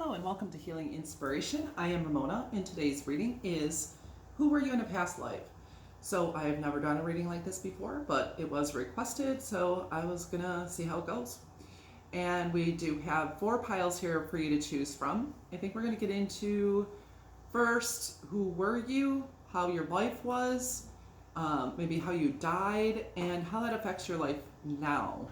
Hello and welcome to Healing Inspiration. I am Ramona and today's reading is Who Were You in a Past Life? So I have never done a reading like this before, but it was requested, so I was gonna see how it goes. And we do have 4 piles here for you to choose from. I think we're gonna get into first, who were you, how your life was, maybe how you died, and how that affects your life now.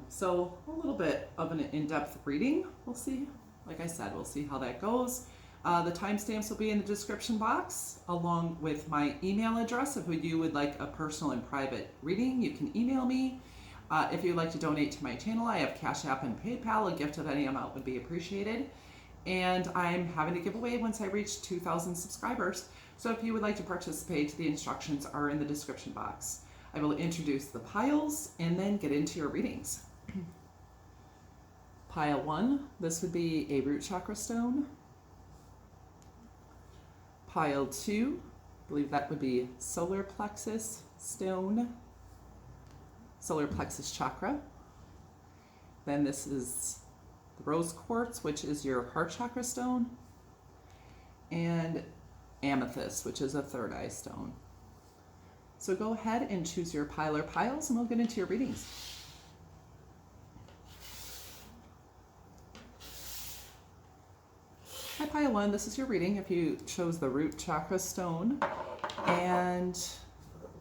So a little bit of an in-depth reading. We'll see. Like I said, we'll see how that goes. The timestamps will be in the description box, along with my email address. If you would like a personal and private reading, you can email me. If you'd like to donate to my channel, I have Cash App and PayPal. A gift of any amount would be appreciated. And I'm having a giveaway once I reach 2,000 subscribers. So if you would like to participate, the instructions are in the description box. I will introduce the piles and then get into your readings. Pile 1, this would be a root chakra stone. Pile 2, I believe that would be solar plexus stone, solar plexus chakra. Then this is the rose quartz, which is your heart chakra stone, and amethyst, which is a third eye stone. So go ahead and choose your pile or piles and we'll get into your readings. Hi, pile 1, this is your reading if you chose the root chakra stone. And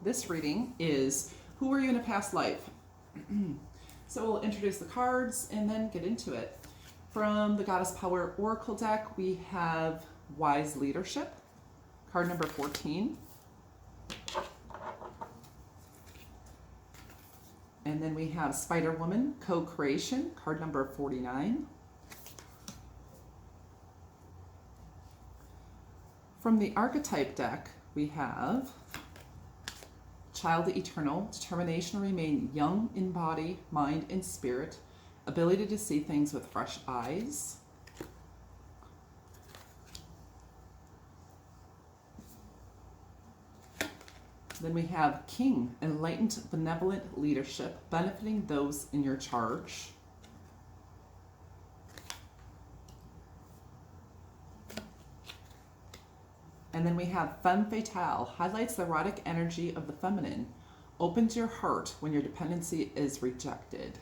this reading is Who Were You in a Past Life? So we'll introduce the cards and then get into it. From the Goddess Power Oracle deck, we have Wise Leadership, card number 14. And then we have Spider Woman, Co-Creation, card number 49. From the Archetype deck, we have Child Eternal, Determination to Remain Young in Body, Mind, and Spirit, Ability to See Things with Fresh Eyes. Then we have King, Enlightened Benevolent Leadership, benefiting those in your charge. And then we have Femme Fatale, highlights the erotic energy of the feminine, opens your heart when your dependency is rejected.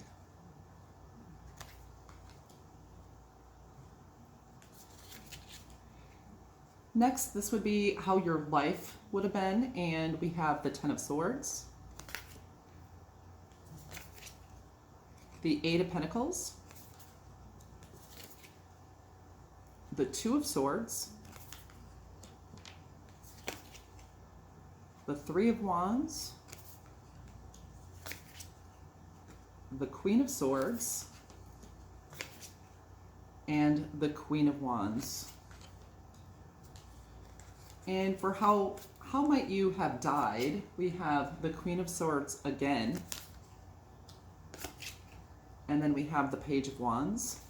Next, this would be how your life would have been, and we have the Ten of Swords, the Eight of Pentacles, the Two of Swords, the Three of Wands, the Queen of Swords, and the Queen of Wands. And for how might you have died, we have the Queen of Swords again. And then we have the Page of Wands.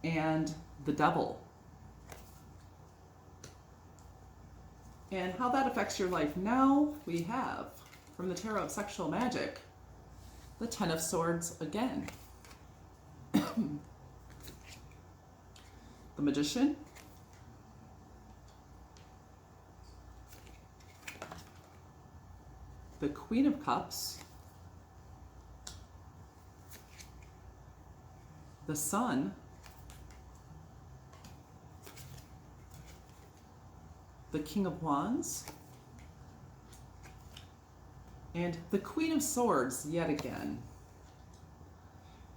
And the Devil. And how that affects your life now, we have, from the Tarot of Sexual Magic, the Ten of Swords again. The Magician. The Queen of Cups, the Sun, the King of Wands, and the Queen of Swords yet again.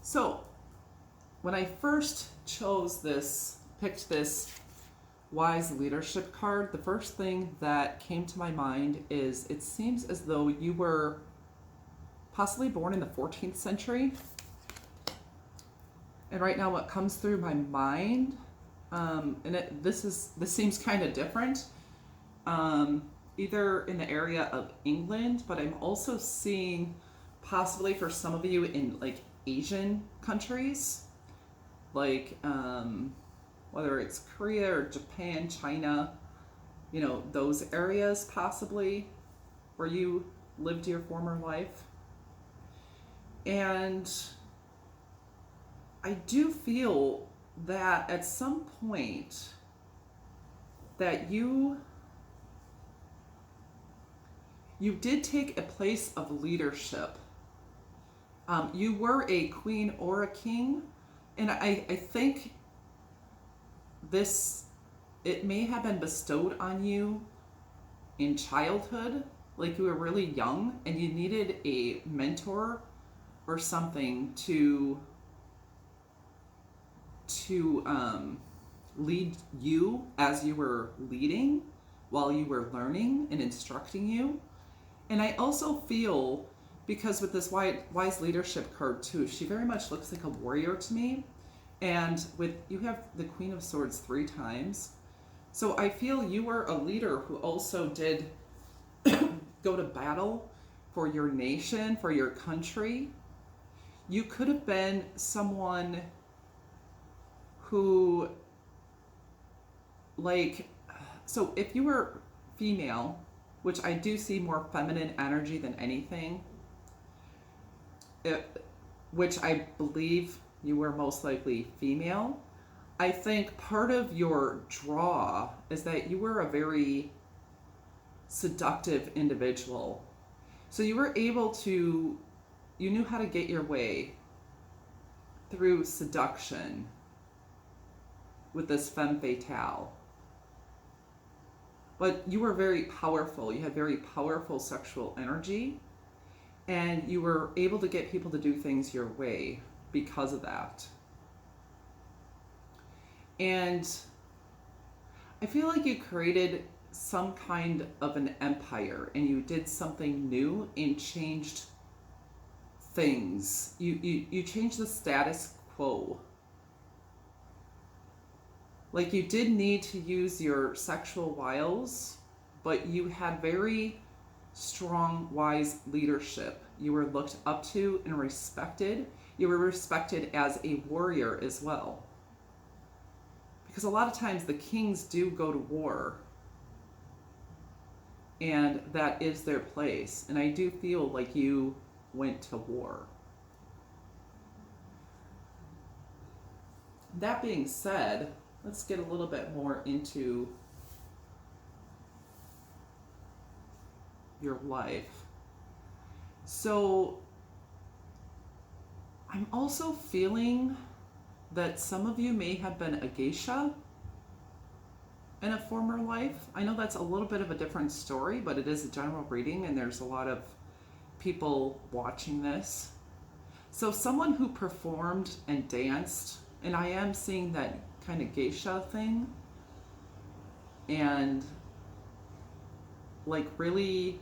So, when I first picked this Wise Leadership card, the first thing that came to my mind is it seems as though you were possibly born in the 14th century. And right now what comes through my mind, this seems kind of different, either in the area of England, but I'm also seeing possibly for some of you in like Asian countries, like whether it's Korea or Japan, China, you know, those areas possibly where you lived your former life. And I do feel that at some point that you did take a place of leadership. You were a queen or a king, and I think this, it may have been bestowed on you in childhood, like you were really young and you needed a mentor or something to lead you as you were leading, while you were learning and instructing you. And I also feel, because with this wise leadership card too, she very much looks like a warrior to me. And with, you have the Queen of Swords 3 times. So I feel you were a leader who also did go to battle for your nation, for your country. You could have been someone who, like, so if you were female, which I do see more feminine energy than anything, which I believe you were most likely female, I think part of your draw is that you were a very seductive individual. So you were able to, you knew how to get your way through seduction with this femme fatale. But you were very powerful. You had very powerful sexual energy, and you were able to get people to do things your way because of that. And I feel like you created some kind of an empire, and you did something new and changed things. You changed the status quo. Like, you did need to use your sexual wiles, but you had very strong, wise leadership. You were looked up to and respected. You were respected as a warrior as well. Because a lot of times the kings do go to war, and that is their place. And I do feel like you went to war. That being said, let's get a little bit more into your life. So I'm also feeling that some of you may have been a geisha in a former life. I know that's a little bit of a different story, but it is a general reading and there's a lot of people watching this. So someone who performed and danced, and I am seeing that kind of geisha thing, and like really,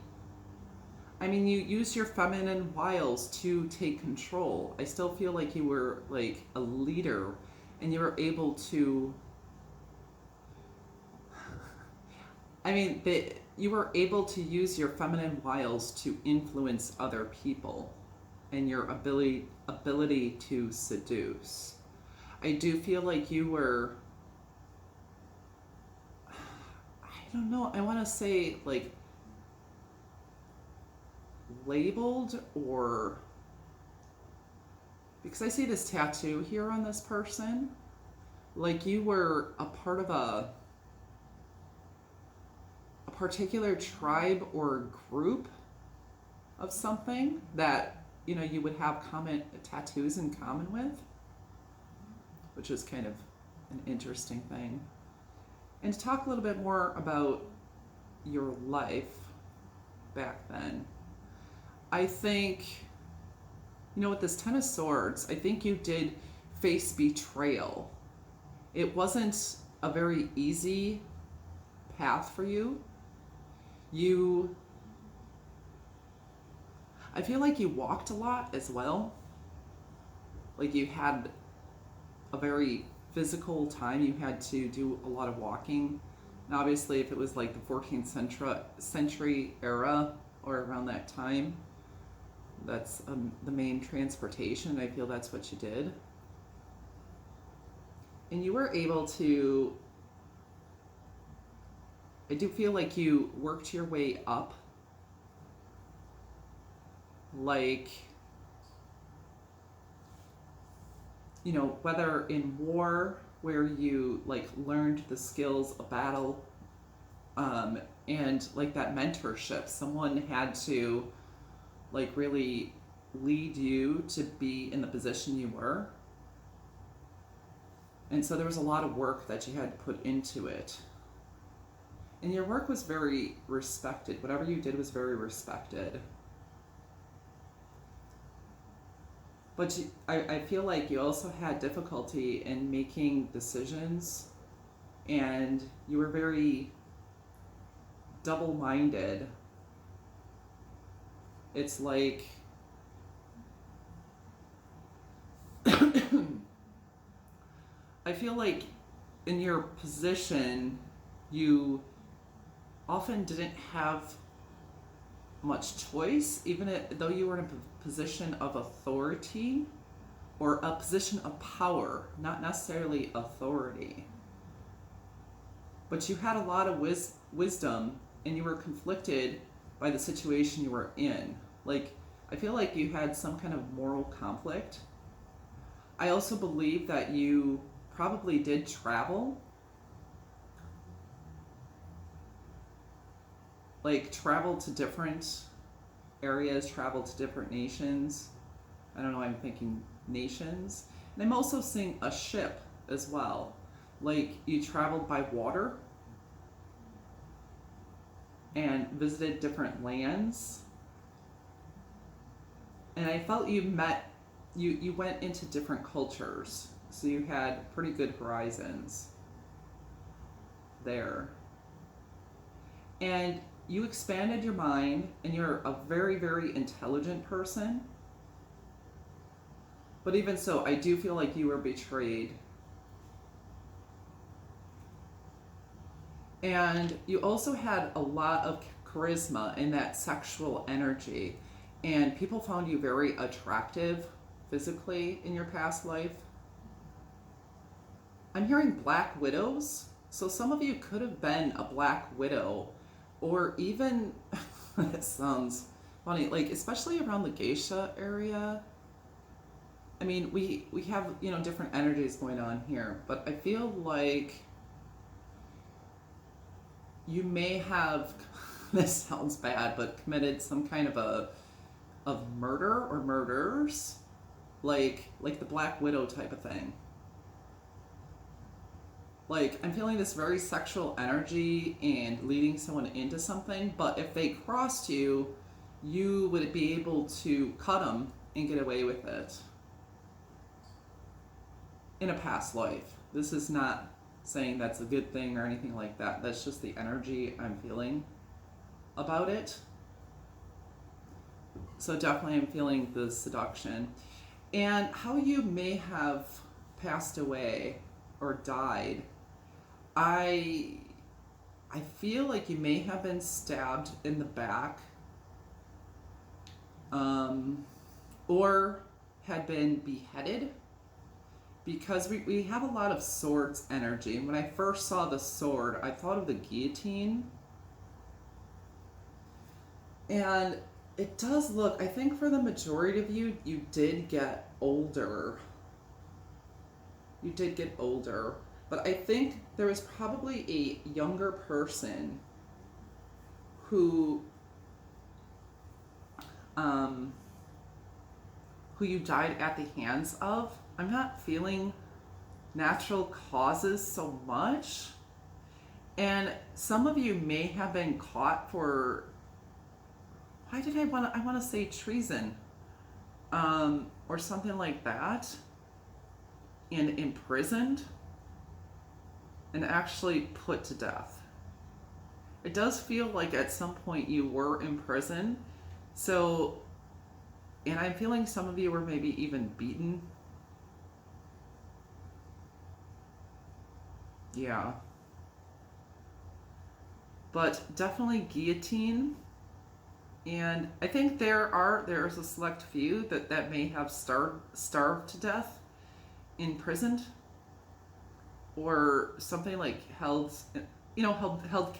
I mean, you use your feminine wiles to take control. I still feel like you were like a leader, and you were able to, I mean, you were able to use your feminine wiles to influence other people, and your ability to seduce. I do feel like you were, I don't know, I want to say like labeled, or because I see this tattoo here on this person, like you were a part of a particular tribe or group of something that, you know, you would have tattoos in common with, which is kind of an interesting thing. And to talk a little bit more about your life back then, I think, you know, with this Ten of Swords, I think you did face betrayal. It wasn't a very easy path for you. I feel like you walked a lot as well. Like you had a very physical time. You had to do a lot of walking. And obviously, if it was like the 14th century era or around that time, that's the main transportation. I feel that's what you did. And you were able to, I do feel like you worked your way up. Like, whether in war where you like learned the skills of battle, and like that mentorship, someone had to like really lead you to be in the position you were. And so there was a lot of work that you had to put into it. And your work was very respected. Whatever you did was very respected. But I feel like you also had difficulty in making decisions, and you were very double-minded. It's like I feel like in your position, you often didn't have much choice, even though you were in a position of authority or a position of power, not necessarily authority. But you had a lot of wisdom, and you were conflicted by the situation you were in. Like, I feel like you had some kind of moral conflict. I also believe that you probably did travel. Like, travel to different areas, travel to different nations. I don't know, I'm thinking nations. And I'm also seeing a ship as well. Like, you traveled by water and visited different lands. And I felt you went into different cultures. So you had pretty good horizons there. And you expanded your mind, and you're a very, very intelligent person. But even so, I do feel like you were betrayed. And you also had a lot of charisma and that sexual energy. And people found you very attractive physically in your past life. I'm hearing black widows. So some of you could have been a black widow, or even, it sounds funny, like especially around the geisha area. I mean, we have, different energies going on here, but I feel like you may have, this sounds bad, but committed some kind of murder or murders, like the Black Widow type of thing. Like, I'm feeling this very sexual energy and leading someone into something, but if they crossed you, you would be able to cut them and get away with it in a past life. This is not saying that's a good thing or anything like that. That's just the energy I'm feeling about it. So definitely I'm feeling the seduction. And how you may have passed away or died, I feel like you may have been stabbed in the back, or had been beheaded, because we have a lot of swords energy. And when I first saw the sword, I thought of the guillotine. And it does look, I think for the majority of you, you did get older. You did get older. But I think there was probably a younger person who you died at the hands of. I'm not feeling natural causes so much. And some of you may have been caught for, why did I want to say treason, or something like that, and imprisoned and actually put to death. It does feel like at some point you were in prison. So, and I'm feeling some of you were maybe even beaten. Yeah. But definitely guillotine. And I think there's a select few that may have starved to death, imprisoned, or something like held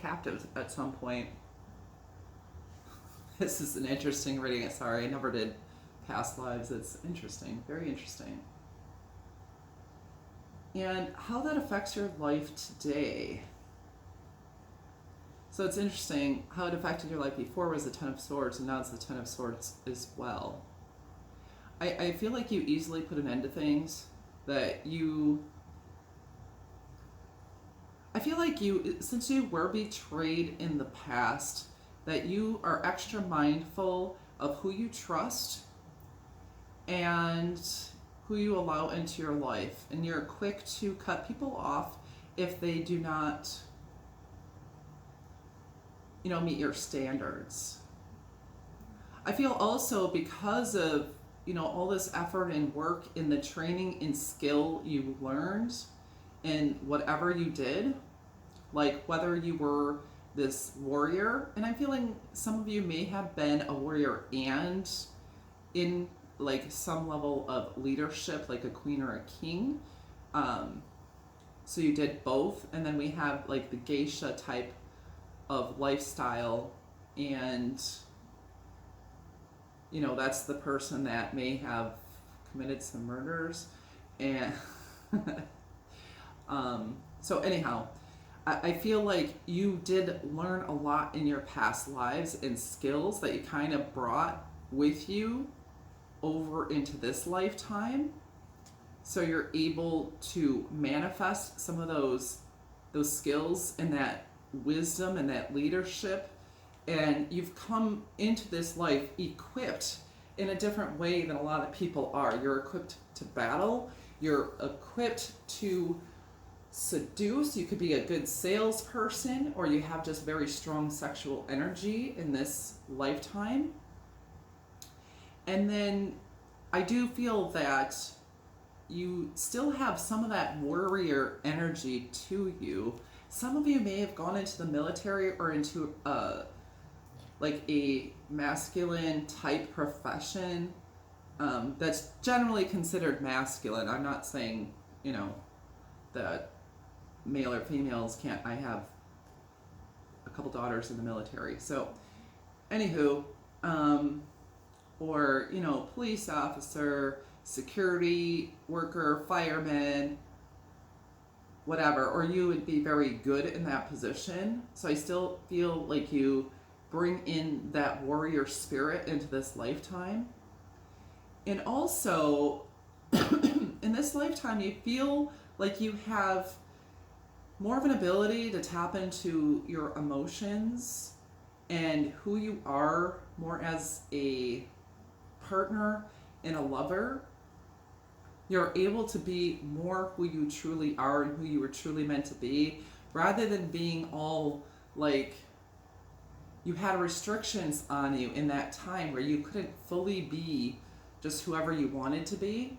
captive at some point. This is an interesting reading. Sorry, I never did past lives. It's interesting, very interesting. and how that affects your life today. So it's interesting how it affected your life before was the Ten of Swords, and now it's the Ten of Swords as well. I feel like you easily put an end to things, that you... I feel like you, since you were betrayed in the past, that you are extra mindful of who you trust and who you allow into your life. And you're quick to cut people off if they do not, meet your standards. I feel also because of, all this effort and work in the training and skill you learned in whatever you did, like whether you were this warrior, and I'm feeling some of you may have been a warrior and in like some level of leadership, like a queen or a king. So you did both, and then we have like the geisha type of lifestyle, and that's the person that may have committed some murders, and so anyhow, I feel like you did learn a lot in your past lives and skills that you kind of brought with you over into this lifetime. So you're able to manifest some of those skills and that wisdom and that leadership, and you've come into this life equipped in a different way than a lot of people are. You're equipped to battle, you're equipped to seduce. You could be a good salesperson, or you have just very strong sexual energy in this lifetime. And then I do feel that you still have some of that warrior energy to you. Some of you may have gone into the military or into like a masculine type profession that's generally considered masculine. I'm not saying, that male or females can't. I have a couple daughters in the military. So, anywho, or, police officer, security worker, fireman, whatever, or you would be very good in that position. So I still feel like you bring in that warrior spirit into this lifetime. And also, in this lifetime, you feel like you have more of an ability to tap into your emotions and who you are more as a partner and a lover. You're able to be more who you truly are and who you were truly meant to be, rather than being all like you had restrictions on you in that time where you couldn't fully be just whoever you wanted to be.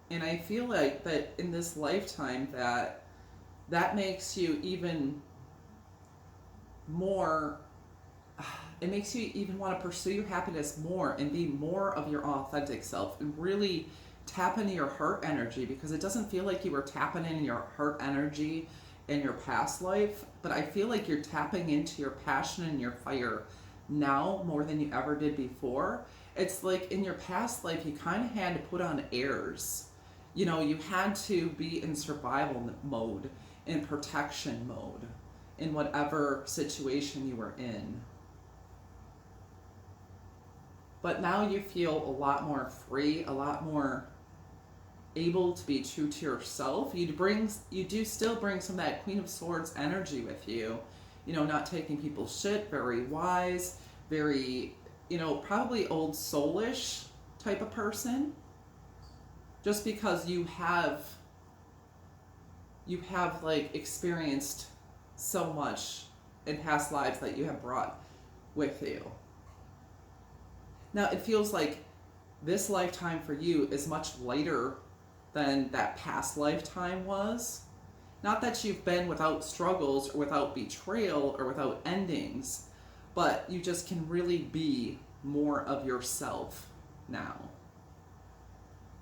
And I feel like that in this lifetime that makes you even more, it makes you even want to pursue your happiness more and be more of your authentic self and really tap into your heart energy, because it doesn't feel like you were tapping in your heart energy in your past life, but I feel like you're tapping into your passion and your fire now more than you ever did before. It's like in your past life, you kind of had to put on airs. You had to be in survival mode, in protection mode, in whatever situation you were in. But now you feel a lot more free, a lot more able to be true to yourself. You do still bring some of that Queen of Swords energy with you. Not taking people's shit, very wise, very, probably old soulish type of person. Just because you have like experienced so much in past lives that you have brought with you. Now it feels like this lifetime for you is much lighter than that past lifetime was. Not that you've been without struggles or without betrayal or without endings, but you just can really be more of yourself now.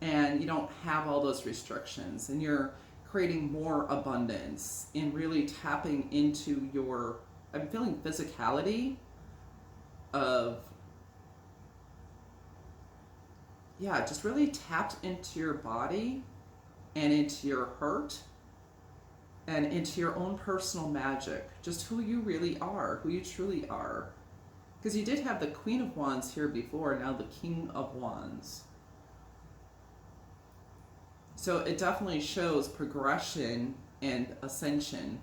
And you don't have all those restrictions, and you're creating more abundance and really tapping into your, I'm feeling physicality of, just really tapped into your body and into your heart and into your own personal magic, just who you really are, who you truly are. Because you did have the Queen of Wands here before, now the King of Wands. So it definitely shows progression and ascension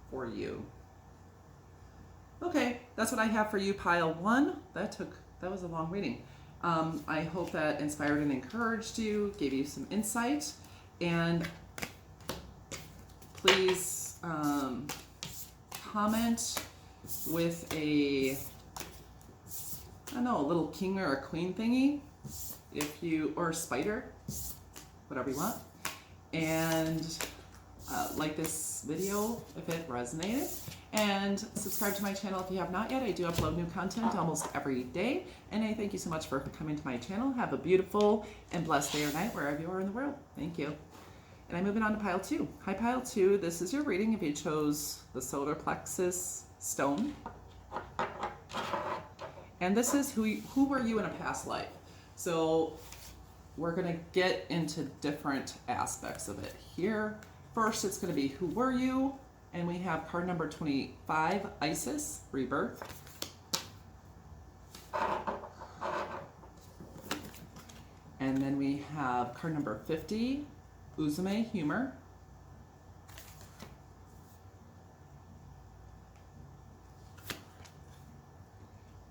for you. Okay, that's what I have for you, pile one. That was a long reading. I hope that inspired and encouraged you, gave you some insight, and please comment with a little king or a queen thingy, or a spider, whatever you want, and like this video if it resonated, and subscribe to my channel if you have not yet. I do upload new content almost every day, and I thank you so much for coming to my channel. Have a beautiful and blessed day or night wherever you are in the world. Thank you. And I'm moving on to pile two. Hi, pile two. This is your reading if you chose the solar plexus stone. And this is who were you in a past life. So we're going to get into different aspects of it here. First, it's going to be who were you? And we have card number 25, Isis, Rebirth. And then we have card number 50, Uzume, Humor.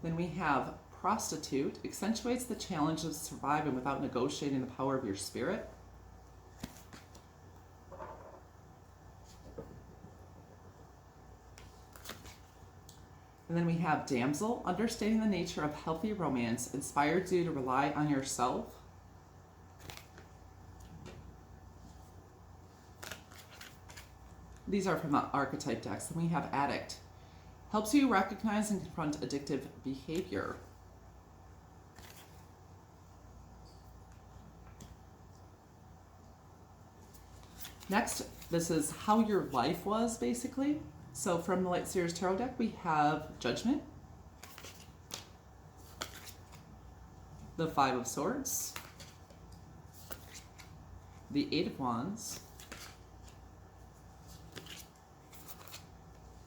Then we have Prostitute, accentuates the challenge of surviving without negotiating the power of your spirit. And then we have Damsel, understanding the nature of healthy romance inspires you to rely on yourself. These are from the archetype decks. Then we have Addict, helps you recognize and confront addictive behavior. Next, this is how your life was, basically. So from the Light Series Tarot deck, we have Judgment, the Five of Swords, the Eight of Wands,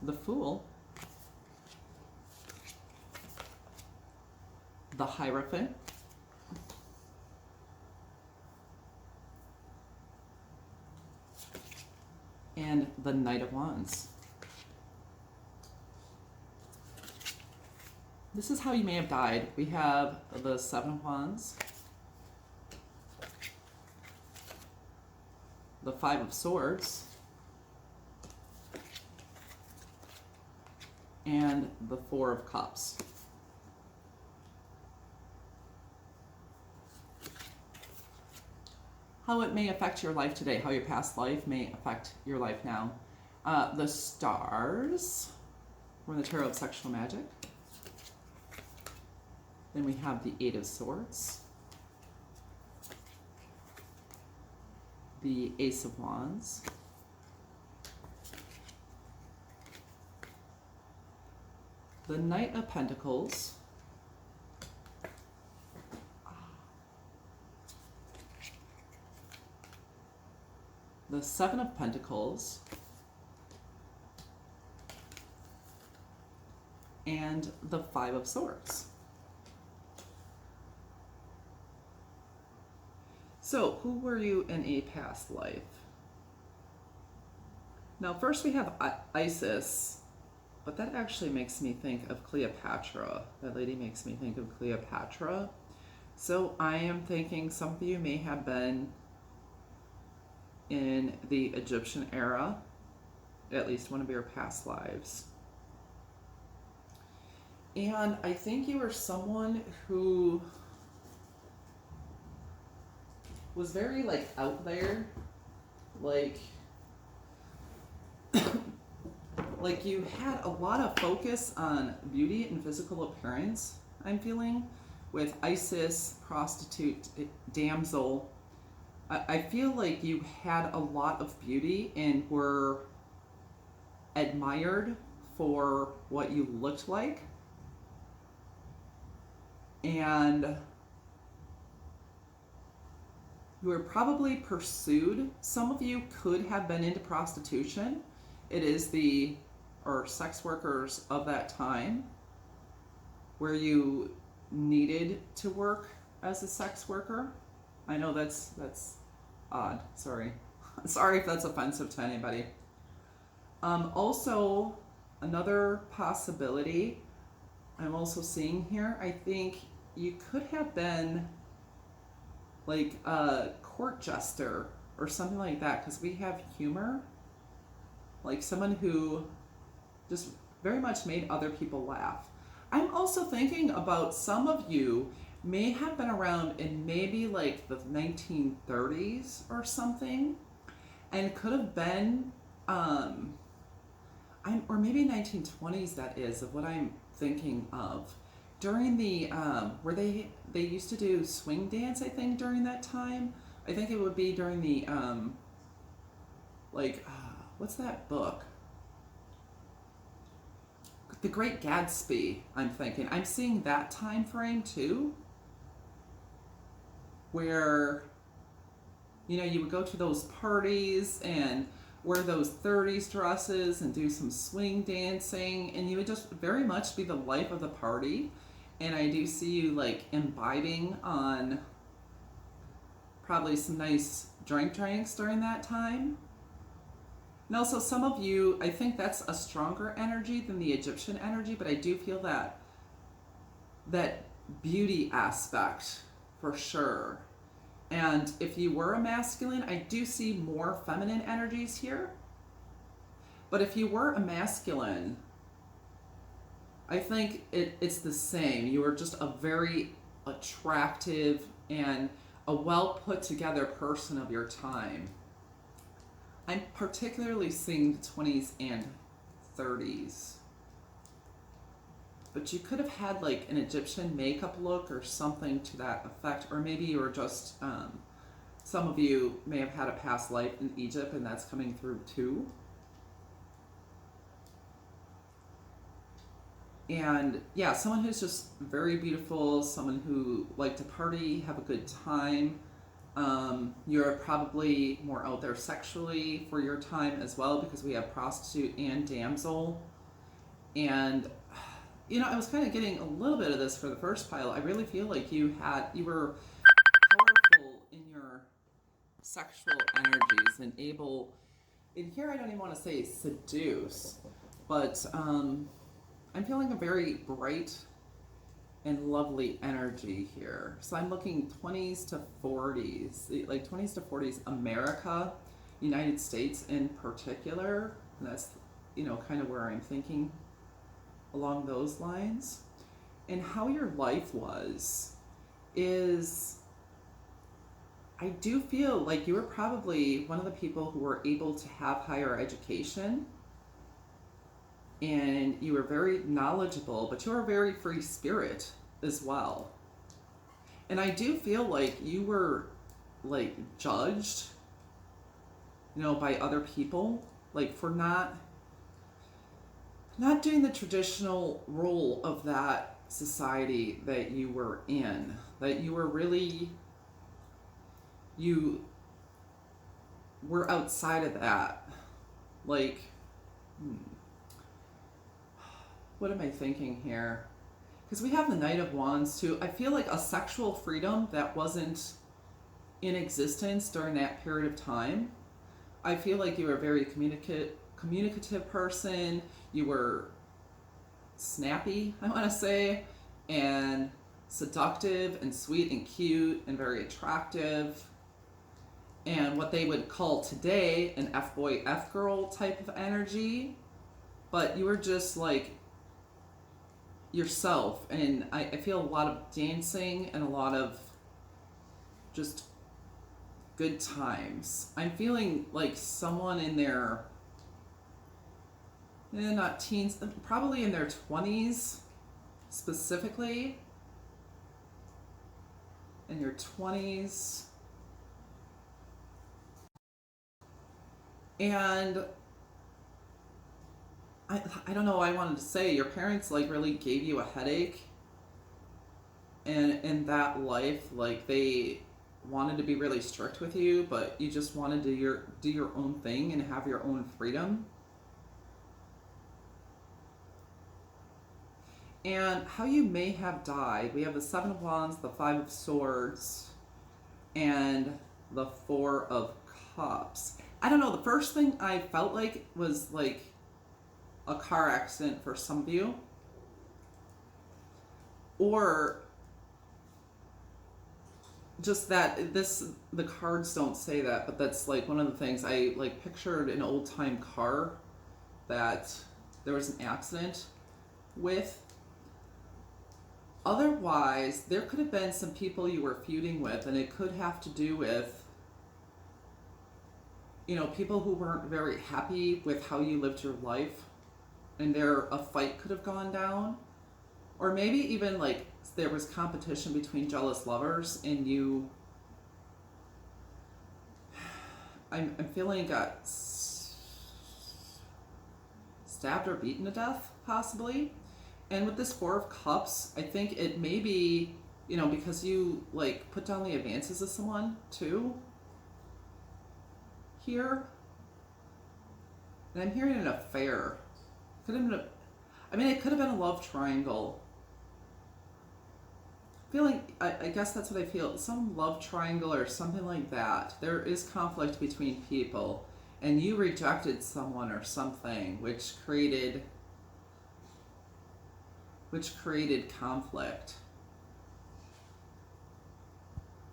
the Fool, the Hierophant, and the Knight of Wands. This is how you may have died. We have the Seven of Wands, the Five of Swords, and the Four of Cups. How it may affect your life today, how your past life may affect your life now. The Stars, from the Tarot of Sexual Magic. Then we have the Eight of Swords, the Ace of Wands, the Knight of Pentacles, the Seven of Pentacles, and the Five of Swords. So, who were you in a past life? Now, first we have Isis, but that actually makes me think of Cleopatra. That lady makes me think of Cleopatra. So, I am thinking some of you may have been in the Egyptian era, at least one of your past lives. And I think you were someone who was very out there, like you had a lot of focus on beauty and physical appearance, I'm feeling, with Isis, Prostitute, Damsel. I feel like you had a lot of beauty and were admired for what you looked like. And You were probably pursued. Some of you could have been into prostitution. It is or sex workers of that time where you needed to work as a sex worker. I know that's odd. Sorry. Sorry if that's offensive to anybody. Also, another possibility I'm also seeing here, I think you could have been like a court jester or something like that, because we have humor, like someone who just very much made other people laugh. I'm also thinking about some of you may have been around in maybe like the 1930s or something, and could have been or maybe 1920s, that is of what I'm thinking of, during the where they used to do swing dance, I think, during that time. I think it would be during the what's that book, The Great Gatsby. I'm seeing that time frame too, where you would go to those parties and wear those 30s dresses and do some swing dancing, and you would just very much be the life of the party. And I do see you like imbibing on probably some nice drinks during that time. And also some of you, I think that's a stronger energy than the Egyptian energy, but I do feel that beauty aspect for sure. And if you were a masculine, I do see more feminine energies here. But if you were a masculine, I think it's the same. You are just a very attractive and a well put together person of your time. I'm particularly seeing the 20s and 30s. But you could have had like an Egyptian makeup look or something to that effect. Or maybe you were just, some of you may have had a past life in Egypt and that's coming through too. And yeah, someone who's just very beautiful, someone who liked to party, have a good time. You're probably more out there sexually for your time as well, because we have prostitute and damsel. And I was kind of getting a little bit of this for the first pile. I really feel like you were powerful in your sexual energies and able, in here I don't even want to say seduce, but I'm feeling a very bright and lovely energy here. So I'm looking 20s to 40s, like 20s to 40s, America, United States in particular. And that's, kind of where I'm thinking along those lines. And how your life was is, I do feel like you were probably one of the people who were able to have higher education, and you were very knowledgeable, but you were a very free spirit as well. And I do feel like you were like judged, by other people, like for not doing the traditional role of that society that you were in, that you were really, you were outside of that. Like, what am I thinking here? Because we have the Knight of Wands too. I feel like a sexual freedom that wasn't in existence during that period of time. I feel like you were a very communicative person. You were snappy, I want to say, and seductive and sweet and cute and very attractive. And what they would call today an F-boy, F-girl type of energy. But you were just like yourself. And I feel a lot of dancing and a lot of just good times. I'm feeling like someone in their, not teens, probably in their 20s specifically. In your 20s. And I don't know, I wanted to say your parents like really gave you a headache, and in that life, like they wanted to be really strict with you, but you just wanted to do your own thing and have your own freedom. And how you may have died. We have the Seven of Wands, the Five of Swords, and the Four of Cups. I don't know, the first thing I felt like was like a car accident for some of you. Or just that the cards don't say that, but that's like one of the things I like pictured an old time car that there was an accident with. Otherwise, there could have been some people you were feuding with, and it could have to do with, you know, people who weren't very happy with how you lived your life, and a fight could have gone down. Or maybe even like there was competition between jealous lovers, and you, I'm feeling got stabbed or beaten to death, possibly. And with this Four of Cups, I think it may be, you know, because you like put down the advances of someone too here. And I'm hearing an affair. Could have been it could have been a love triangle. Feeling, I guess that's what I feel, some love triangle or something like that. There is conflict between people, and you rejected someone or something, which created conflict.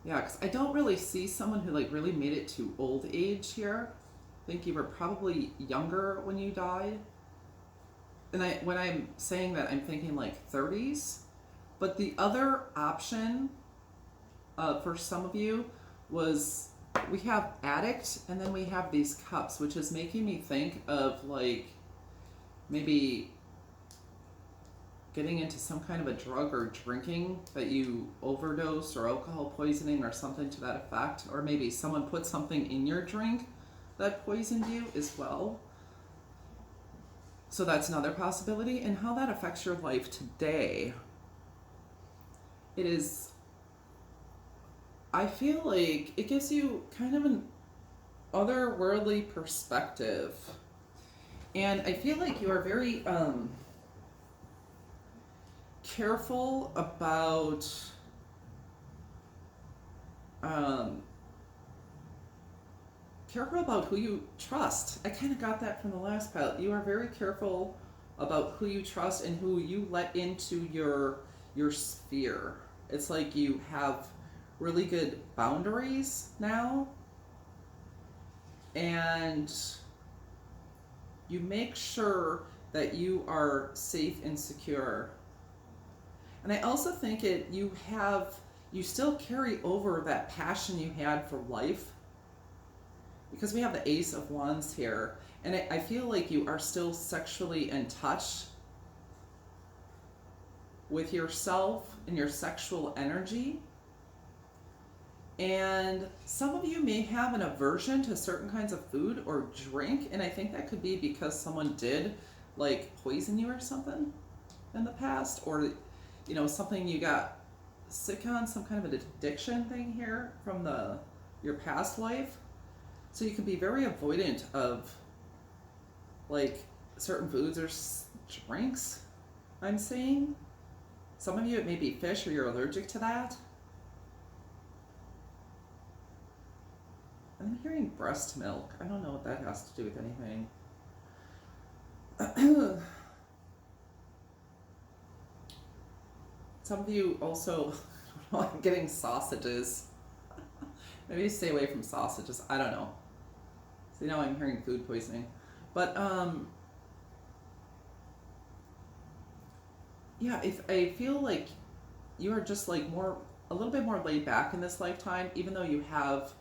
Yeah, because I don't really see someone who like really made it to old age here. I think you were probably younger when you died. And when I'm saying that, I'm thinking like 30s. But the other option for some of you was we have addict, and then we have these cups, which is making me think of like maybe getting into some kind of a drug or drinking that you overdosed, or alcohol poisoning or something to that effect. Or maybe someone put something in your drink that poisoned you as well. So that's another possibility. And how that affects your life today. It is, I feel like it gives you kind of an otherworldly perspective. And I feel like you are very careful about who you trust. I kind of got that from the last pile. You are very careful about who you trust and who you let into your sphere. It's like you have really good boundaries now, and you make sure that you are safe and secure. And I also think you still carry over that passion you had for life, because we have the Ace of Wands here, and I feel like you are still sexually in touch with yourself and your sexual energy. And some of you may have an aversion to certain kinds of food or drink, and I think that could be because someone did like poison you or something in the past, or you know, something you got sick on, some kind of an addiction thing here from your past life. So you can be very avoidant of like certain foods or drinks, I'm saying. Some of you, it may be fish, or you're allergic to that. I'm hearing breast milk. I don't know what that has to do with anything. Some of you also, I'm getting sausages. Maybe stay away from sausages. I don't know. See, now I'm hearing food poisoning. But, yeah, I feel like you are just like a little bit more laid back in this lifetime, even though you have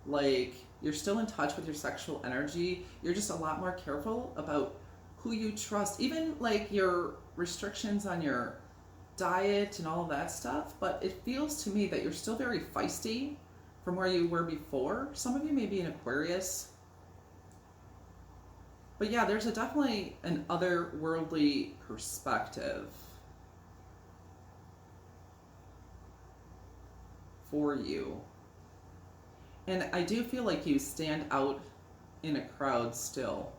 like, you're still in touch with your sexual energy. You're just a lot more careful about who you trust, even like your restrictions on your diet and all of that stuff. But it feels to me that you're still very feisty from where you were before. Some of you may be an Aquarius. But yeah, there's definitely an otherworldly perspective for you. And I do feel like you stand out in a crowd still,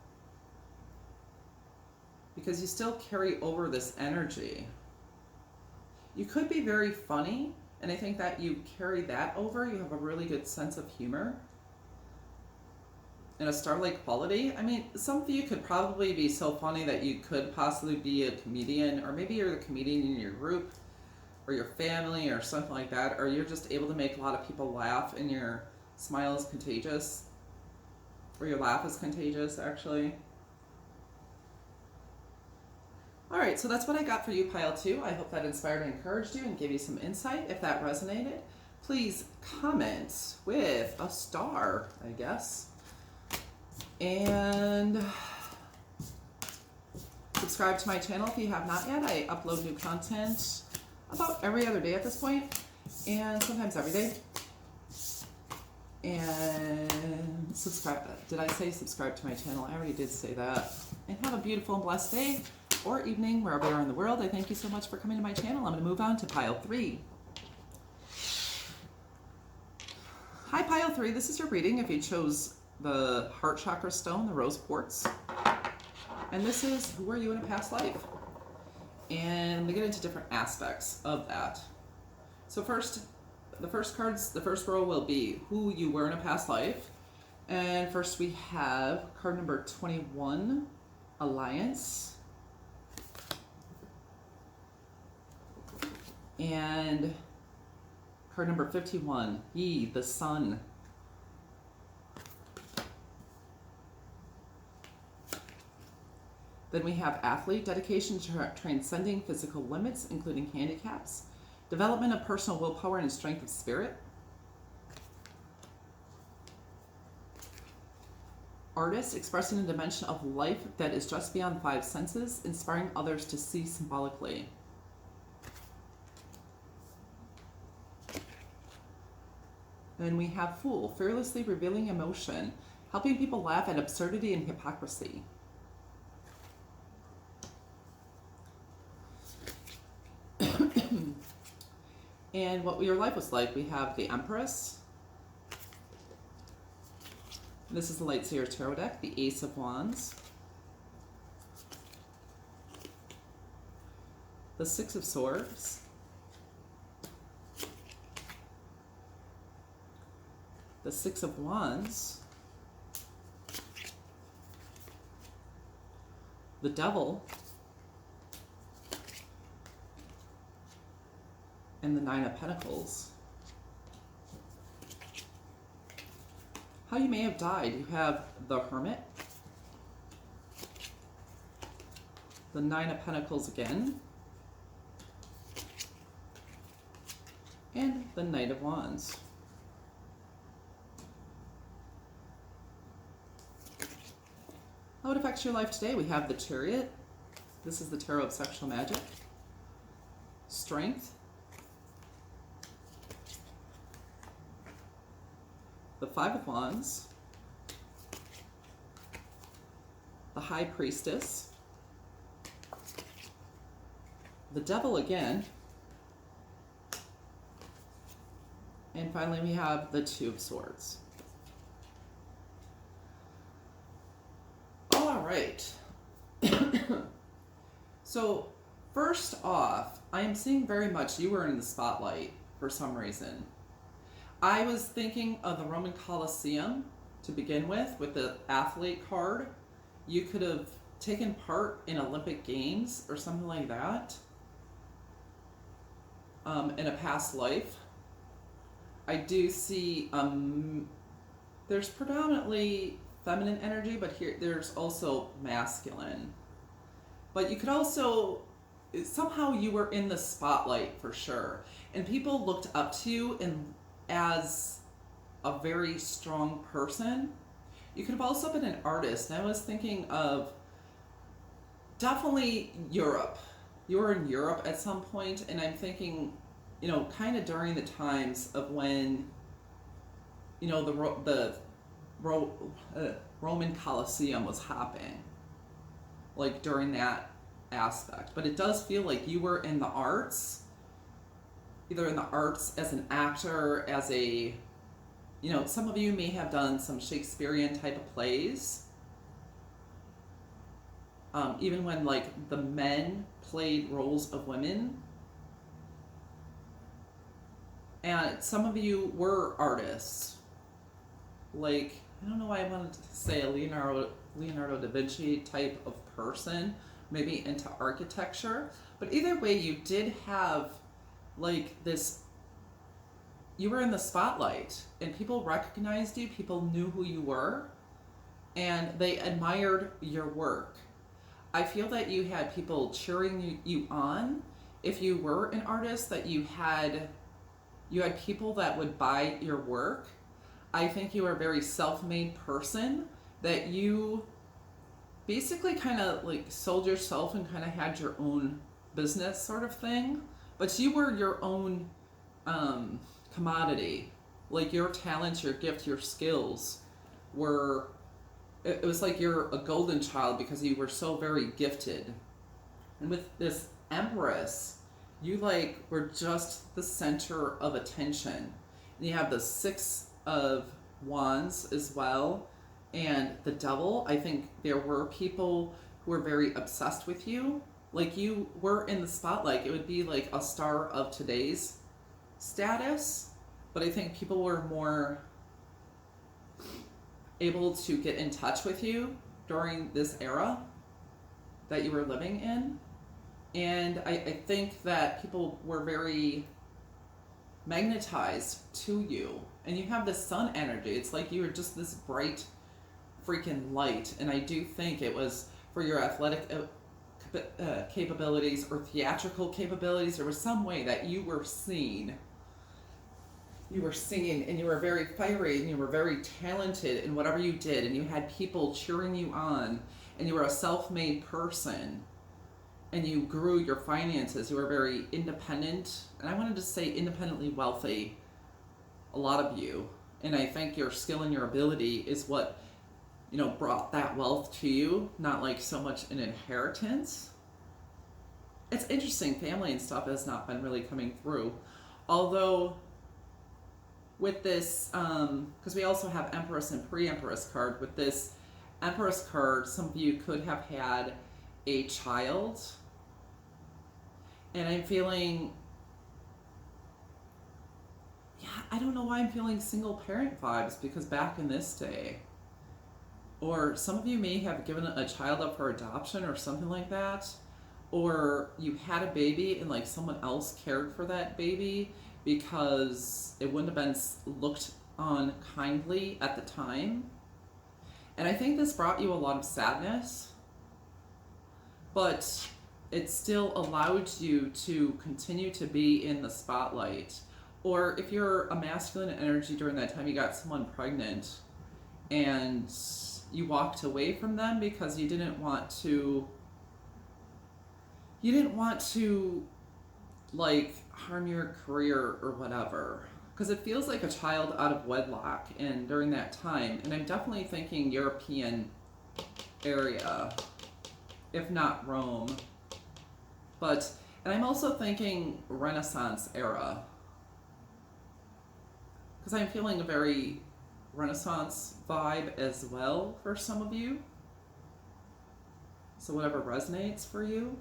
because you still carry over this energy. You could be very funny, and I think that you carry that over. You have a really good sense of humor and a star-like quality. I mean, some of you could probably be so funny that you could possibly be a comedian, or maybe you're the comedian in your group or your family or something like that, or you're just able to make a lot of people laugh and your smile is contagious, or your laugh is contagious, actually. All right, so that's what I got for you, pile 2. I hope that inspired and encouraged you and gave you some insight. If that resonated, please comment with a star, I guess. And subscribe to my channel if you have not yet. I upload new content about every other day at this point, and sometimes every day. And subscribe. Did I say subscribe to my channel? I already did say that. And have a beautiful and blessed day or evening wherever you are in the world. I thank you so much for coming to my channel. I'm going to move on to pile 3. Hi, pile 3. This is your reading if you chose the heart chakra stone, the rose quartz. And this is who were you in a past life? And we get into different aspects of that. So first, the first row will be who you were in a past life. And first we have card number 21, Alliance. And card number 51, Ye, the Sun. Then we have Athlete, dedication to transcending physical limits, including handicaps. Development of personal willpower and strength of spirit. Artist, expressing a dimension of life that is just beyond 5 senses, inspiring others to see symbolically. Then we have Fool, fearlessly revealing emotion, helping people laugh at absurdity and hypocrisy. And what your life was like, we have the Empress. This is the Lightseer Tarot deck, the Ace of Wands. The Six of Swords. The Six of Wands. The Devil. And the Nine of Pentacles. How you may have died. You have the Hermit. The Nine of Pentacles again. And the Knight of Wands. How it affects your life today. We have the Chariot. This is the Tarot of Sexual Magic. Strength. The Five of Wands, the High Priestess, the Devil again, and finally we have the Two of Swords. All right. So first off, I am seeing very much you were in the spotlight for some reason. I was thinking of the Roman Colosseum to begin with the athlete card. You could have taken part in Olympic Games or something like that in a past life. I do see there's predominantly feminine energy, but here there's also masculine. But you could also, somehow you were in the spotlight for sure. And people looked up to you as a very strong person. You could have also been an artist. And I was thinking of definitely Europe. You were in Europe at some point, and I'm thinking, you know, kind of during the times of when, you know, the Roman Colosseum was happening, like during that aspect. But it does feel like you were in the arts, either in the arts as an actor, as a, some of you may have done some Shakespearean type of plays. Even when like the men played roles of women. And some of you were artists. Like, I don't know why I wanted to say a Leonardo da Vinci type of person, maybe into architecture. But either way, you did have like this, you were in the spotlight and people recognized you, people knew who you were, and they admired your work. I feel that you had people cheering you on. If you were an artist, that you had people that would buy your work. I think you were a very self-made person, that you basically kind of like sold yourself and kind of had your own business sort of thing. But you were your own commodity. Like your talents, your gift, your skills were, it was like you're a golden child because you were so very gifted. And with this Empress, you like were just the center of attention. And you have the Six of Wands as well, and the Devil. I think there were people who were very obsessed with you. Like you were in the spotlight. It would be like a star of today's status, but I think people were more able to get in touch with you during this era that you were living in. And I think that people were very magnetized to you. And you have this sun energy. It's like you were just this bright freaking light. And I do think it was for your athletic capabilities or theatrical capabilities. There was some way that you were seen. You were seen, and you were very fiery, and you were very talented in whatever you did. And you had people cheering you on. And you were a self-made person. And you grew your finances. You were very independent. And I wanted to say independently wealthy. A lot of you. And I think your skill and your ability is what, brought that wealth to you. Not like so much an inheritance. It's interesting. Family and stuff has not been really coming through. Although with this, because we also have Empress and Pre-Empress card. With this Empress card, some of you could have had a child. And I'm feeling, I don't know why I'm feeling single parent vibes, because back in this day, or some of you may have given a child up for adoption or something like that, or you had a baby and like someone else cared for that baby because it wouldn't have been looked on kindly at the time. And I think this brought you a lot of sadness, but it still allowed you to continue to be in the spotlight. Or if you're a masculine energy during that time, you got someone pregnant and you walked away from them because you didn't want to like harm your career or whatever. Because it feels like a child out of wedlock and during that time. And I'm definitely thinking European area, if not Rome. And I'm also thinking Renaissance era. Because I'm feeling a very Renaissance vibe as well for some of you. So whatever resonates for you.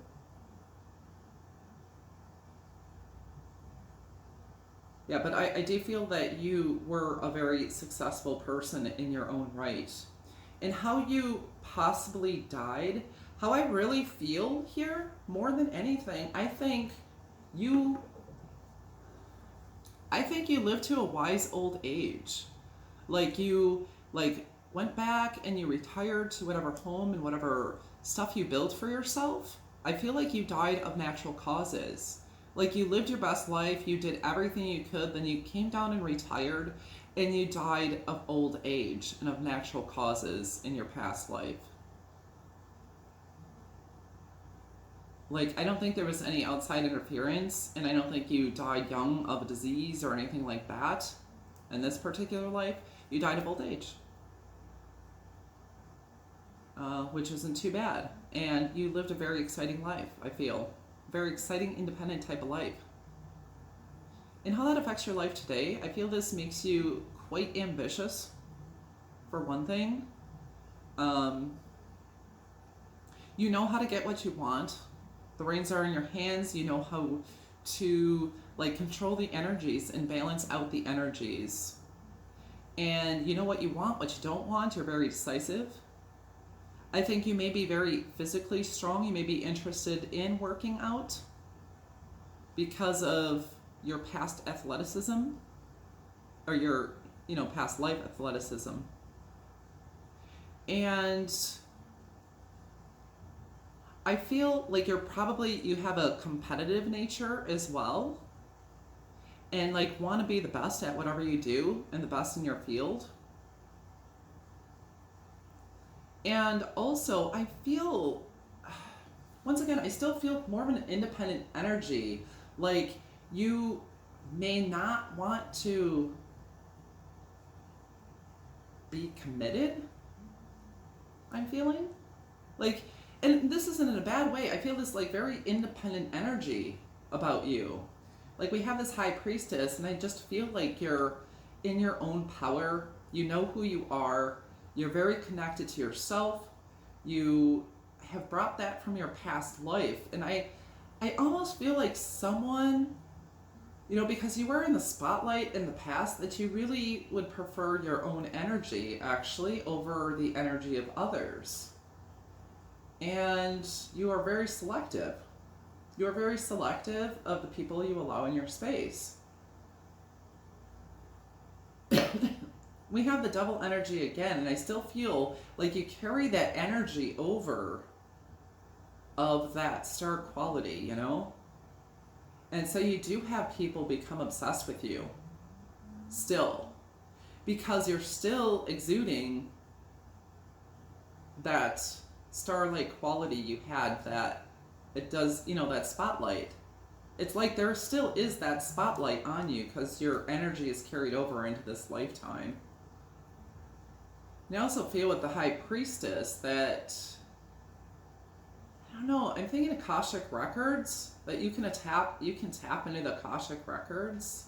Yeah, but I do feel that you were a very successful person in your own right. And how you possibly died, how I really feel here, more than anything, I think you lived to a wise old age. Like you went back and you retired to whatever home and whatever stuff you built for yourself. I feel like you died of natural causes. Like you lived your best life, you did everything you could, then you came down and retired, and you died of old age and of natural causes in your past life. Like, I don't think there was any outside interference, and I don't think you died young of a disease or anything like that. In this particular life, you died of old age. Which isn't too bad. And you lived a very exciting life, I feel. Very exciting, independent type of life. And how that affects your life today, I feel this makes you quite ambitious, for one thing. You know how to get what you want. The reins are in your hands. You know how to like control the energies and balance out the energies. And you know what you want, what you don't want. You're very decisive. I think you may be very physically strong. You may be interested in working out because of your past athleticism or your, past life athleticism. And I feel like you have a competitive nature as well, and like want to be the best at whatever you do and the best in your field. And also I feel, once again, I still feel more of an independent energy. Like you may not want to be committed, I'm feeling. Like, and this isn't in a bad way. I feel this like very independent energy about you. Like we have this high priestess, and I just feel like you're in your own power. You know who you are. You're very connected to yourself. You have brought that from your past life. And I almost feel like someone, because you were in the spotlight in the past, that you really would prefer your own energy actually over the energy of others. And you are very selective. You are very selective of the people you allow in your space. We have the double energy again, and I still feel like you carry that energy over of that star quality, And so you do have people become obsessed with you still, because you're still exuding that star-like quality you had, that it does, that spotlight. It's like there still is that spotlight on you because your energy is carried over into this lifetime. And I also feel with the High Priestess that, I don't know, I'm thinking Akashic Records, that you can tap into the Akashic Records,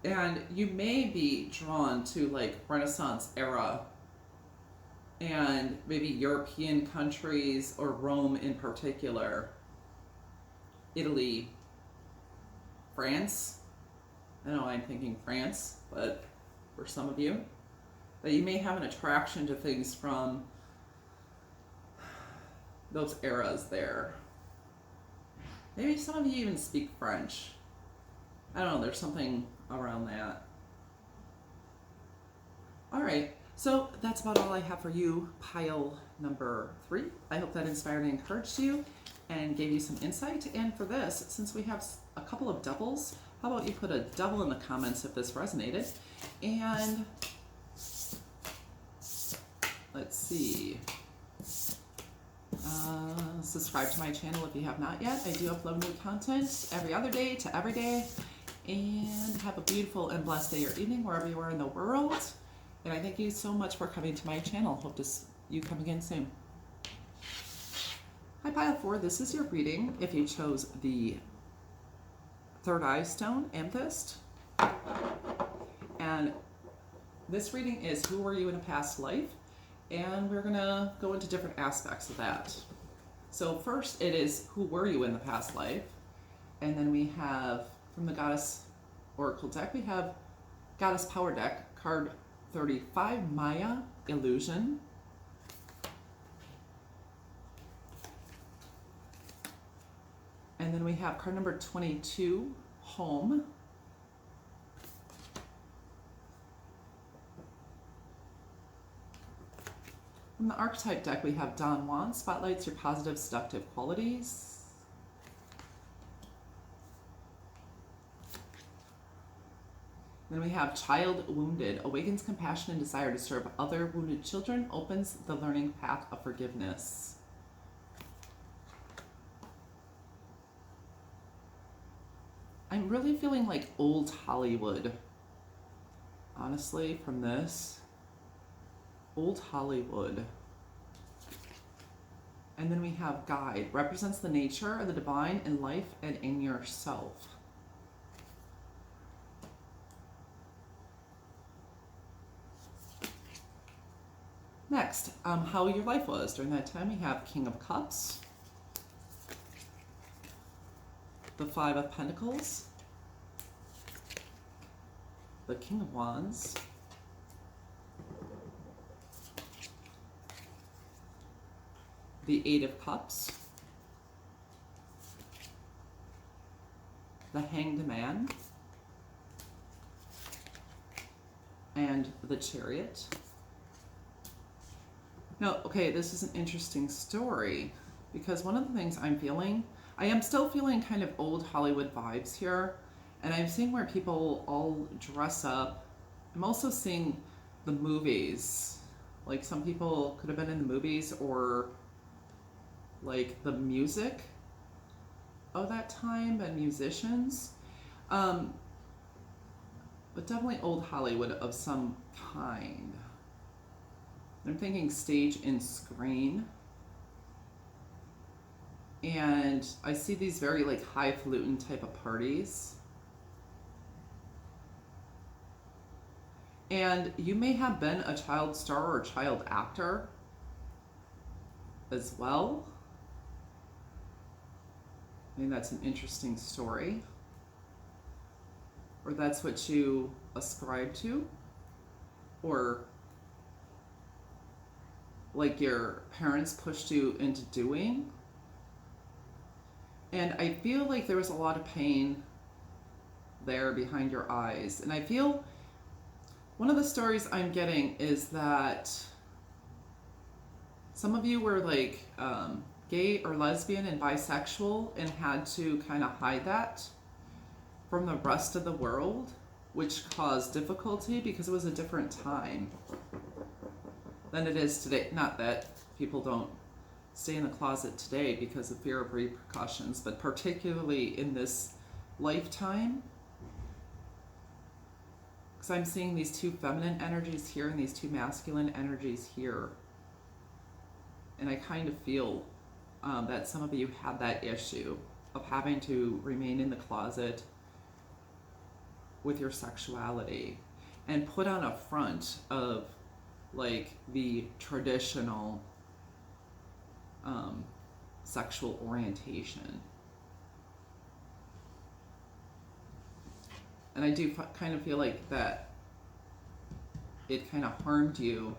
and you may be drawn to like Renaissance era and maybe European countries, or Rome in particular, Italy, France. I know I'm thinking France, but for some of you, that you may have an attraction to things from those eras there. Maybe some of you even speak French. I don't know, there's something around that. All right, so that's about all I have for you, pile number 3. I hope that inspired and encouraged you and gave you some insight. And for this, since we have a couple of doubles, how about you put a double in the comments if this resonated? And let's see. Subscribe to my channel if you have not yet. I do upload new content every other day to every day. And have a beautiful and blessed day or evening wherever you are in the world. And I thank you so much for coming to my channel. Hope to see you come again soon. Hi, pile 4. This is your reading if you chose the third eye stone, amethyst. And this reading is who were you in a past life? And we're going to go into different aspects of that. So first it is who were you in the past life? And then we have, from the Goddess Oracle deck, we have Goddess Power deck, card 35, Maya, Illusion. And then we have card number 22, Home. From the Archetype deck, we have Don Juan, spotlights your positive, seductive qualities. Then we have Child Wounded, awakens compassion and desire to serve other wounded children, opens the learning path of forgiveness. I'm really feeling like old Hollywood, honestly, from this. Old Hollywood. And then we have Guide, represents the nature of the divine in life and in yourself. Next, how your life was during that time. We have King of Cups, the Five of Pentacles, the King of Wands, the Eight of Cups, the Hanged Man, and the Chariot. Now, okay, this is an interesting story because one of the things I'm feeling, I am still feeling kind of old Hollywood vibes here, and I'm seeing where people all dress up. I'm also seeing the movies. Like some people could have been in the movies or like the music of that time and musicians. But definitely old Hollywood of some kind. I'm thinking stage and screen. And I see these very like highfalutin type of parties. And you may have been a child star or a child actor as well. I mean, that's an interesting story. Or that's what you ascribe to. Or like your parents pushed you into doing. And I feel like there was a lot of pain there behind your eyes. And I feel one of the stories I'm getting is that some of you were like gay or lesbian and bisexual and had to kind of hide that from the rest of the world, which caused difficulty because it was a different time than it is today. Not that people don't stay in the closet today because of fear of repercussions, but particularly in this lifetime, because I'm seeing these two feminine energies here and these two masculine energies here. And I kind of feel that some of you had that issue of having to remain in the closet with your sexuality and put on a front of like the traditional sexual orientation. And I do kind of feel like that it kind of harmed you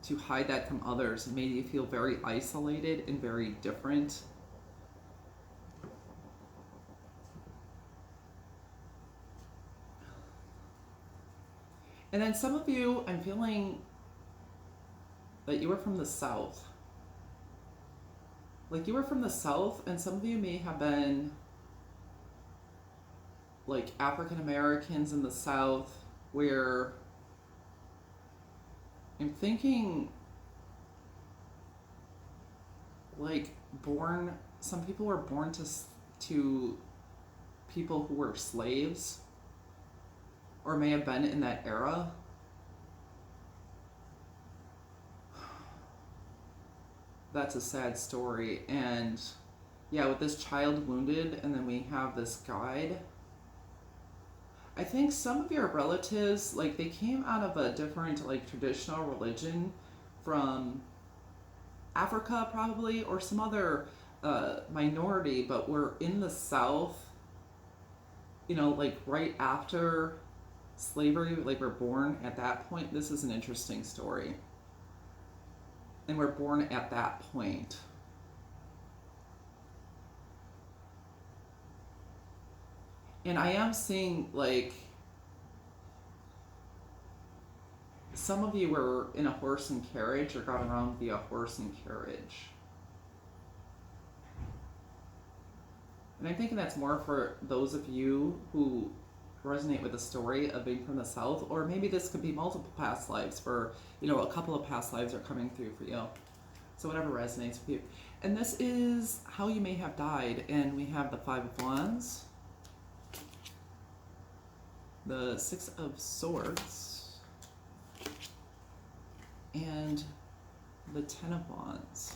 to hide that from others and made you feel very isolated and very different. And then some of you, I'm feeling that you were from the South. Like you were from the South, and some of you may have been like African Americans in the South, where I'm thinking like some people were born to people who were slaves or may have been in that era. That's a sad story. And yeah, with this child wounded, and then we have this guide. I think some of your relatives, like they came out of a different like traditional religion from Africa probably, or some other minority, but were in the South, you know, like right after slavery, like we're born at that point. This is an interesting story. And we're born at that point. And I am seeing like some of you were in a horse and carriage or got around via horse and carriage. And I'm thinking that's more for those of you who resonate with the story of being from the South, or maybe this could be multiple past lives for, you know, a couple of past lives are coming through for you. So whatever resonates with you. And this is how you may have died. And we have the Five of Wands, the Six of Swords, and the Ten of Wands.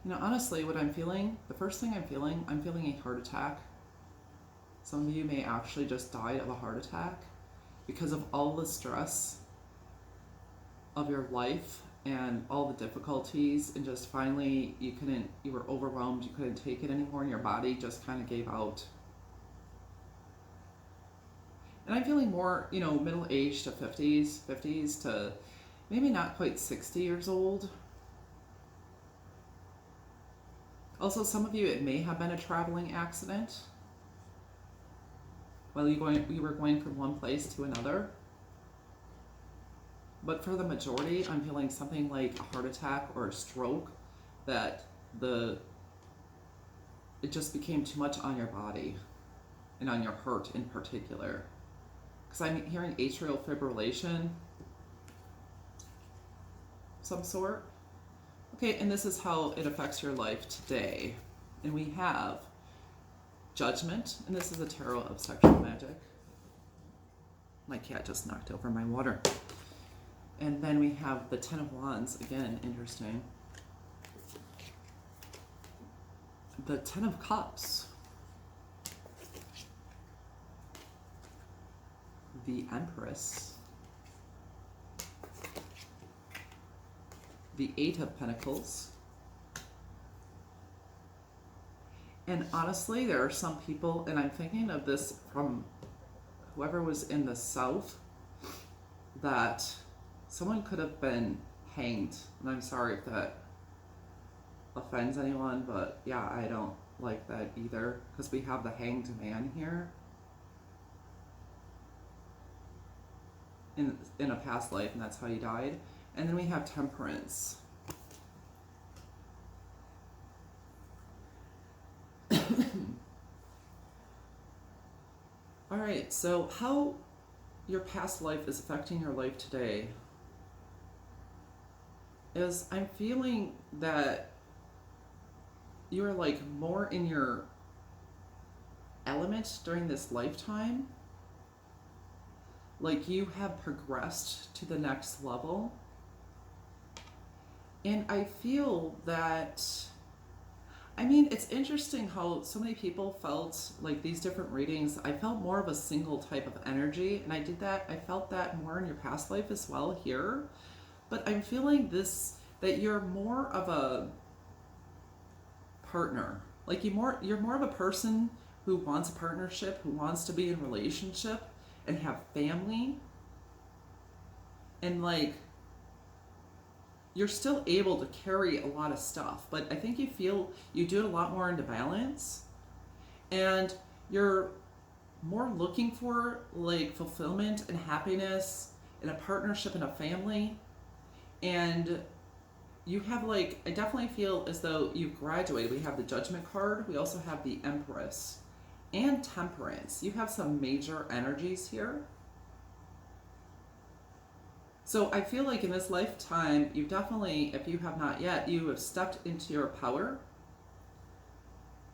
You know, honestly, what I'm feeling, the first thing I'm feeling a heart attack. Some of you may actually just die of a heart attack because of all the stress of your life and all the difficulties, and just finally you were overwhelmed, you couldn't take it anymore, and your body just kind of gave out. And I'm feeling more, middle age to 50s to maybe not quite 60 years old. Also, some of you, it may have been a traveling accident while you were going from one place to another. But for the majority, I'm feeling something like a heart attack or a stroke, that it just became too much on your body and on your heart in particular. Because I'm hearing atrial fibrillation, some sort. Okay, and this is how it affects your life today. And we have Judgment, and this is a tarot of sexual magic. My cat just knocked over my water. And then we have the Ten of Wands, again, interesting. The Ten of Cups. The Empress. The Eight of Pentacles. And honestly, there are some people, and I'm thinking of this from whoever was in the South, that someone could have been hanged. And I'm sorry if that offends anyone, but yeah, I don't like that either, because we have the Hanged Man here in a past life, and that's how you died. And then we have Temperance. All right, so how your past life is affecting your life today is, I'm feeling that you're like more in your element during this lifetime. Like you have progressed to the next level. And I feel that, it's interesting how so many people felt like these different readings. I felt more of a single type of energy, and I felt that more in your past life as well here. But I'm feeling that you're more of a partner. Like you're more of a person who wants a partnership, who wants to be in a relationship and have family. And like, you're still able to carry a lot of stuff, but I think you feel you do it a lot more into balance, and you're more looking for like fulfillment and happiness in a partnership and a family. And you have like, I definitely feel as though you've graduated. We have the Judgment card. We also have the Empress and Temperance. You have some major energies here. So I feel like in this lifetime, you definitely, if you have not yet, you have stepped into your power.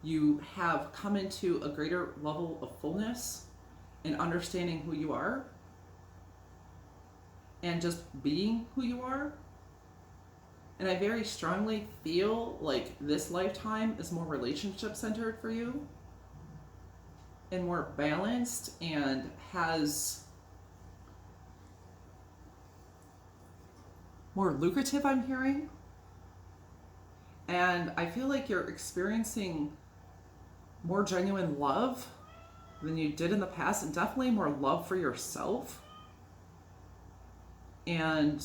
You have come into a greater level of fullness and understanding who you are and just being who you are. And I very strongly feel like this lifetime is more relationship centered for you and more balanced and has more lucrative, I'm hearing. And I feel like you're experiencing more genuine love than you did in the past, and definitely more love for yourself. And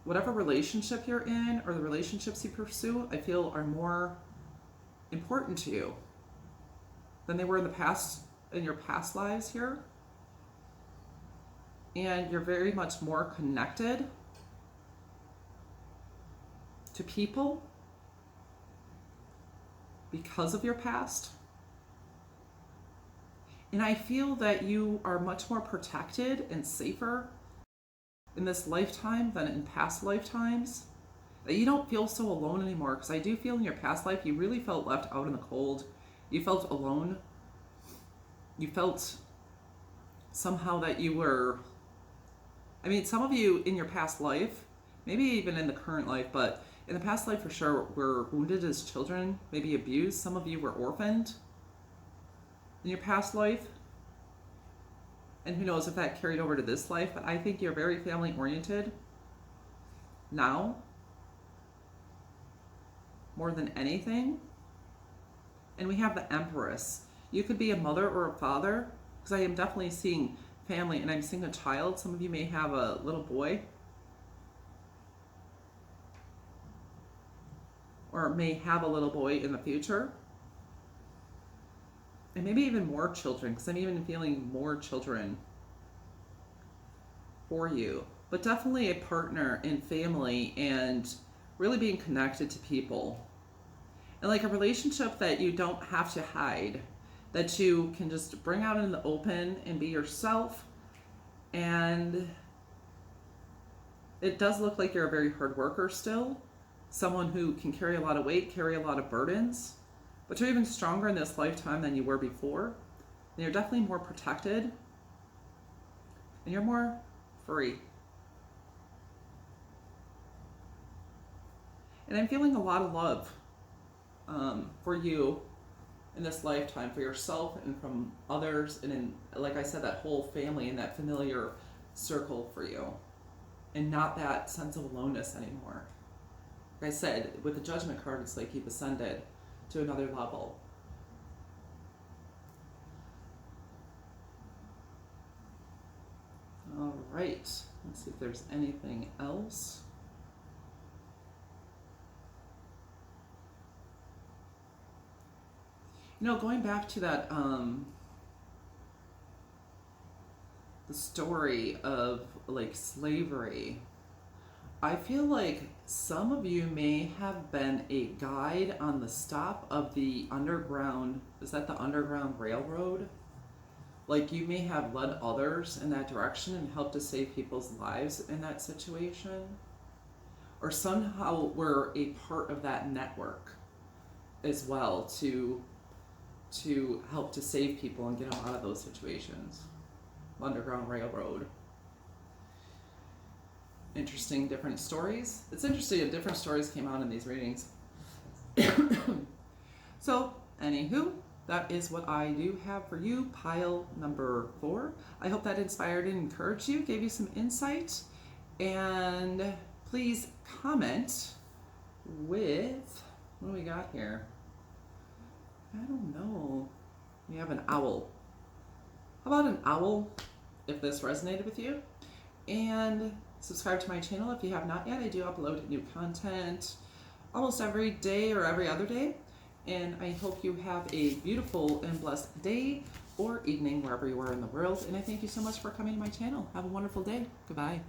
whatever relationship you're in or the relationships you pursue, I feel are more important to you than they were in your past lives here. And you're very much more connected to people because of your past. And I feel that you are much more protected and safer in this lifetime than in past lifetimes. That you don't feel so alone anymore, because I do feel in your past life you really felt left out in the cold. You felt alone. You felt somehow that you were, some of you in your past life, maybe even in the current life, but in the past life for sure, were wounded as children, maybe abused. Some of you were orphaned in your past life. And who knows if that carried over to this life, but I think you're very family oriented. now more than anything. And we have the Empress. You could be a mother or a father, because I am definitely seeing family, and I'm seeing a child. Some of you may have a little boy, or may have a little boy in the future. And maybe even more children, because I'm even feeling more children for you. But definitely a partner and family, and really being connected to people. And like a relationship that you don't have to hide, that you can just bring out in the open and be yourself. And it does look like you're a very hard worker still, someone who can carry a lot of weight, carry a lot of burdens, but you're even stronger in this lifetime than you were before. And you're definitely more protected, and you're more free. And I'm feeling a lot of love for you in this lifetime, for yourself and from others, and in, like I said, that whole family and that familiar circle for you, and not that sense of aloneness anymore. Like I said, with the Judgment card, it's like you've ascended to another level. All right, let's see if there's anything else. You know, going back to that, the story of like slavery, I feel like some of you may have been a guide on the stop of the underground, is that the Underground Railroad? Like you may have led others in that direction and helped to save people's lives in that situation. Or somehow were a part of that network as well to help to save people and get them out of those situations. Underground Railroad. Interesting, different stories. It's interesting that different stories came out in these readings. So, anywho, that is what I do have for you, pile number 4. I hope that inspired and encouraged you, gave you some insight. And please comment with, what do we got here? I don't know. We have an owl. How about an owl, if this resonated with you? And subscribe to my channel if you have not yet. I do upload new content almost every day or every other day. And I hope you have a beautiful and blessed day or evening wherever you are in the world. And I thank you so much for coming to my channel. Have a wonderful day. Goodbye.